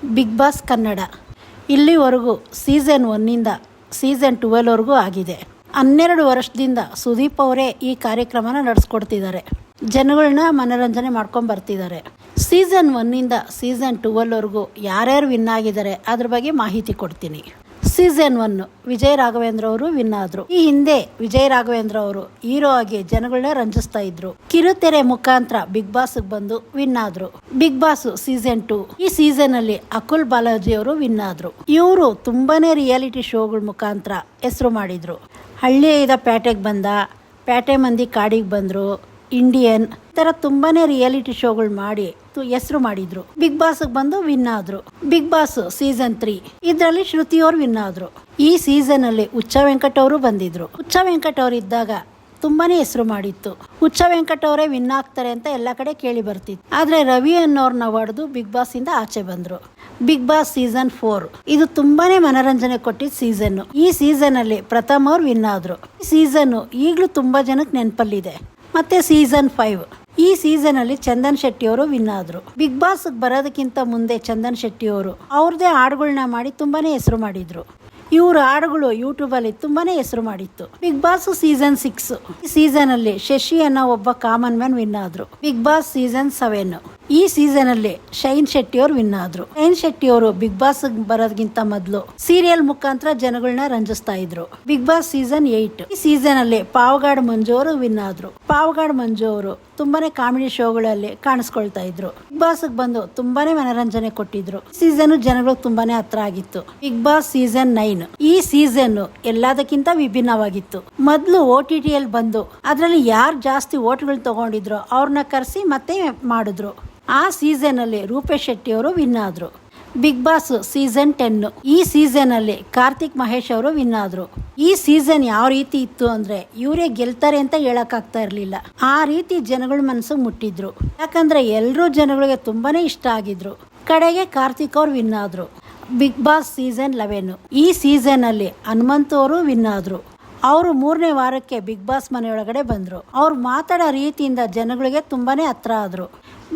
Big boss Kannada ಇಲ್ಲಿವರೆಗೂ season 1 season 12ವರೆಗೂ ಆಗಿದೆ. 12 ವರ್ಷದಿಂದ ಸುದೀಪ್ ಅವರೇ ಈ ಕಾರ್ಯಕ್ರಮನ ನಡೆಸ್ಕೊಡ್ತಿದ್ದಾರೆ. ಜನಗಳನ್ನ ಮನೋರಂಜನೆ ಮಾಡ್ಕೊಂಡು ಬರ್ತಿದ್ದಾರೆ. ಸೀಸನ್ 1 ಸೀಸನ್ 12ವರೆಗೂ ಯಾರ್ಯಾರು ವಿನ್ ಆಗಿದ್ದಾರೆ ಅದ್ರ ಬಗ್ಗೆ ಮಾಹಿತಿ ಕೊಡ್ತೀನಿ. ಸೀಸನ್ 1 ವಿಜಯ್ ರಾಘವೇಂದ್ರ ಅವರು ವಿನ್ ಆದ್ರು. ಈ ಹಿಂದೆ ವಿಜಯ್ ರಾಘವೇಂದ್ರ ಅವರು ಹೀರೋ ಆಗಿ ಜನಗಳನ್ನ ರಂಜಿಸ್ತಾ ಇದ್ರು. ಕಿರುತೆರೆ ಮುಖಾಂತರ ಬಿಗ್ ಬಾಸ್ ಬಂದು ವಿನ್ ಆದ್ರು. ಬಿಗ್ ಬಾಸ್ ಸೀಸನ್ 2 ಈ ಸೀಸನ್ ಅಲ್ಲಿ ಅಕುಲ್ ಬಾಲಾಜಿ ಅವರು ವಿನ್ ಆದ್ರು. ಇವರು ತುಂಬಾನೇ ರಿಯಾಲಿಟಿ ಶೋಗಳ ಮುಖಾಂತರ ಹೆಸರು ಮಾಡಿದ್ರು. ಹಳ್ಳಿಯಿಂದ ಪ್ಯಾಟೆಗೆ ಬಂದ, ಪ್ಯಾಟೆ ಮಂದಿ ಕಾಡಿಗೆ ಬಂದ್ರು, ಇಂಡಿಯನ್ ಈ ಥರ ತುಂಬಾನೇ ರಿಯಾಲಿಟಿ ಶೋಗಳು ಮಾಡಿ ಹೆಸರು ಮಾಡಿದ್ರು. ಬಿಗ್ ಬಾಸ್ ಬಂದು ವಿನ್ ಆದ್ರು. ಬಿಗ್ ಬಾಸ್ ಸೀಸನ್ 3 ಇದರಲ್ಲಿ ಶ್ರುತಿ ಅವರು ವಿನ್ ಆದ್ರು. ಈ ಸೀಸನ್ ಅಲ್ಲಿ ಹುಚ್ಚ ವೆಂಕಟ್ ಅವರು ಬಂದಿದ್ರು. ಹುಚ್ಚ ವೆಂಕಟ್ ಅವರು ಇದ್ದಾಗ ತುಂಬಾನೇ ಹೆಸರು ಮಾಡಿತ್ತು. ಹುಚ್ಚ ವೆಂಕಟ್ ಅವರೇ ವಿನ್ ಆಗ್ತಾರೆ ಅಂತ ಎಲ್ಲ ಕಡೆ ಕೇಳಿ ಬರ್ತಿತ್ತು. ಆದ್ರೆ ರವಿ ಅನ್ನೋರ್ನ ಹೊಡೆದು ಬಿಗ್ ಬಾಸ್ ಇಂದ ಆಚೆ ಬಂದ್ರು. ಬಿಗ್ ಬಾಸ್ ಸೀಸನ್ 4 ಇದು ತುಂಬಾನೇ ಮನೋರಂಜನೆ ಕೊಟ್ಟಿದ್ದ ಸೀಸನ್. ಈ ಸೀಸನ್ ಅಲ್ಲಿ ಪ್ರಥಮ್ ಅವ್ರು ವಿನ್ ಆದ್ರು. ಈ ಸೀಸನ್ ಈಗಲೂ ತುಂಬಾ ಜನಕ್ಕೆ ನೆನಪಲ್ಲಿದೆ. ಮತ್ತೆ ಸೀಸನ್ 5 ಈ ಸೀಸನ್ ಅಲ್ಲಿ ಚಂದನ್ ಶೆಟ್ಟಿ ಅವರು ವಿನ್ ಆದ್ರು. ಬಿಗ್ ಬಾಸ್ ಬರೋದಕ್ಕಿಂತ ಮುಂದೆ ಚಂದನ್ ಶೆಟ್ಟಿ ಅವರು ಅವ್ರದೇ ಹಾಡುಗಳನ್ನ ಮಾಡಿ ತುಂಬಾನೇ ಹೆಸರು ಮಾಡಿದ್ರು. ಇವ್ರ ಹಾಡುಗಳು ಯೂಟ್ಯೂಬ್ ಅಲ್ಲಿ ತುಂಬಾನೇ ಹೆಸರು ಮಾಡಿತ್ತು. ಬಿಗ್ ಬಾಸ್ ಸೀಸನ್ 6 ಈ ಸೀಸನ್ ಅಲ್ಲಿ ಶಶಿ ಅನ್ನೋ ಒಬ್ಬ ಕಾಮನ್ ಮ್ಯಾನ್ ವಿನ್ ಆದ್ರು. ಬಿಗ್ ಬಾಸ್ ಸೀಸನ್ 7 ಈ ಸೀಸನ್ ಅಲ್ಲಿ ಶೈನ್ ಶೆಟ್ಟಿ ಅವರು ವಿನ್ ಆದ್ರು. ಶೈನ್ ಶೆಟ್ಟಿ ಅವರು ಬಿಗ್ ಬಾಸ್ ಬರೋದಕ್ಕಿಂತ ಮೊದಲು ಸೀರಿಯಲ್ ಮುಖಾಂತರ ಜನಗಳನ್ನ ರಂಜಿಸ್ತಾ ಇದ್ರು. ಬಿಗ್ ಬಾಸ್ ಸೀಸನ್ 8 ಈ ಸೀಸನ್ ಅಲ್ಲಿ ಪಾವಗಾಡ್ ಮಂಜು ಅವರು ವಿನ್ ಆದ್ರು. ಪಾವಗಾಡ್ ಮಂಜು ಅವರು ತುಂಬಾನೇ ಕಾಮಿಡಿ ಶೋಗಳಲ್ಲಿ ಕಾಣಿಸ್ಕೊಳ್ತಾ ಇದ್ರು. ಬಿಗ್ ಬಾಸ್ ಬಂದು ತುಂಬಾನೇ ಮನೋರಂಜನೆ ಕೊಟ್ಟಿದ್ರು. ಸೀಸನ್ ಜನಗಳು ತುಂಬಾನೇ ಹತ್ರ ಆಗಿತ್ತು. ಬಿಗ್ ಬಾಸ್ ಸೀಸನ್ 9 ಈ ಸೀಸನ್ ಎಲ್ಲದಕ್ಕಿಂತ ವಿಭಿನ್ನವಾಗಿತ್ತು. ಮೊದಲು OTT ಅಲ್ಲಿ ಬಂದು ಅದ್ರಲ್ಲಿ ಯಾರು ಜಾಸ್ತಿ ಓಟ್ಗಳು ತಗೊಂಡಿದ್ರು ಅವ್ರನ್ನ ಕರೆಸಿ ಮತ್ತೆ ಮಾಡಿದ್ರು. ಆ ಸೀಸನ್ ಅಲ್ಲಿ ರೂಪೇಶ್ ಶೆಟ್ಟಿ ಅವರು ವಿನ್ ಆದ್ರು. ಬಿಗ್ ಬಾಸ್ ಸೀಸನ್ 10 ಈ ಸೀಸನ್ ಅಲ್ಲಿ ಕಾರ್ತಿಕ್ ಮಹೇಶ್ ಅವರು ವಿನ್ ಆದ್ರು. ಈ ಸೀಸನ್ ಯಾವ ರೀತಿ ಇತ್ತು ಅಂದ್ರೆ ಇವರೇ ಗೆಲ್ತಾರೆ ಅಂತ ಹೇಳಕ್ ಆಗ್ತಾ ಇರ್ಲಿಲ್ಲ. ಆ ರೀತಿ ಜನಗಳ ಮನಸ್ಸು ಮುಟ್ಟಿದ್ರು. ಯಾಕಂದ್ರೆ ಎಲ್ರೂ ಜನಗಳಿಗೆ ತುಂಬಾನೇ ಇಷ್ಟ ಆಗಿದ್ರು. ಕಡೆಗೆ ಕಾರ್ತಿಕ್ ಅವ್ರು ವಿನ್ ಆದ್ರು. ಬಿಗ್ ಬಾಸ್ ಸೀಸನ್ 11 ಈ ಸೀಸನ್ ಅಲ್ಲಿ ಹನುಮಂತ್ ಅವರು ವಿನ್ ಆದ್ರು. ಅವರು 3ನೇ ವಾರಕ್ಕೆ ಬಿಗ್ ಬಾಸ್ ಮನೆಯೊಳಗಡೆ ಬಂದ್ರು. ಅವ್ರು ಮಾತಾಡೋ ರೀತಿಯಿಂದ ಜನಗಳಿಗೆ ತುಂಬಾನೇ ಹತ್ರ ಆದ್ರು.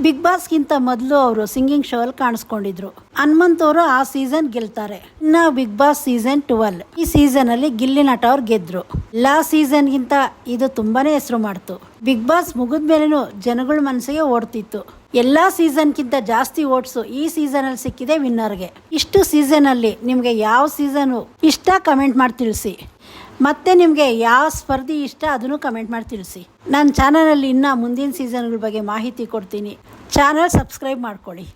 ಬಿಗ್ ಬಾಸ್ಗಿಂತ ಮೊದಲು ಅವರು ಸಿಂಗಿಂಗ್ ಶೋ ಅಲ್ಲಿ ಕಾಣಿಸ್ಕೊಂಡಿದ್ರು. ಹನುಮಂತ್ ಅವರು ಆ ಸೀಸನ್ ಗೆಲ್ತಾರೆ. ಇನ್ನು ಬಿಗ್ ಬಾಸ್ ಸೀಸನ್ 12 ಈ ಸೀಸನ್ ಅಲ್ಲಿ ಗಿಲ್ಲಿ ನಟ ಅವ್ರು ಗೆದ್ರು. ಎಲ್ಲಾ ಸೀಸನ್ ಗಿಂತ ಇದು ತುಂಬಾನೇ ಹೆಸರು ಮಾಡ್ತು. ಬಿಗ್ ಬಾಸ್ ಮುಗಿದ್ಮೇಲೆನೂ ಜನಗಳ ಮನಸ್ಸಿಗೆ ಓಡ್ತಿತ್ತು. ಎಲ್ಲಾ ಸೀಸನ್ಗಿಂತ ಜಾಸ್ತಿ ಓಟ್ಸು ಈ ಸೀಸನ್ ಅಲ್ಲಿ ಸಿಕ್ಕಿದೆ ವಿನ್ನರ್ಗೆ. ಇಷ್ಟು ಸೀಸನ್ ಅಲ್ಲಿ ನಿಮ್ಗೆ ಯಾವ ಸೀಸನ್ ಇಷ್ಟ ಕಮೆಂಟ್ ಮಾಡಿ ತಿಳಿಸಿ. ಮತ್ತೆ ನಿಮಗೆ ಯಾವ ಸ್ಪರ್ಧಿ ಇಷ್ಟ ಅದನ್ನು ಕಮೆಂಟ್ ಮಾಡಿ ತಿಳಿಸಿ. ನನ್ನ ಚಾನಲಲ್ಲಿ ಇನ್ನೂ ಮುಂದಿನ ಸೀಸನ್ಗಳ ಬಗ್ಗೆ ಮಾಹಿತಿ ಕೊಡ್ತೀನಿ. ಚಾನಲ್ ಸಬ್ಸ್ಕ್ರೈಬ್ ಮಾಡ್ಕೊಳ್ಳಿ.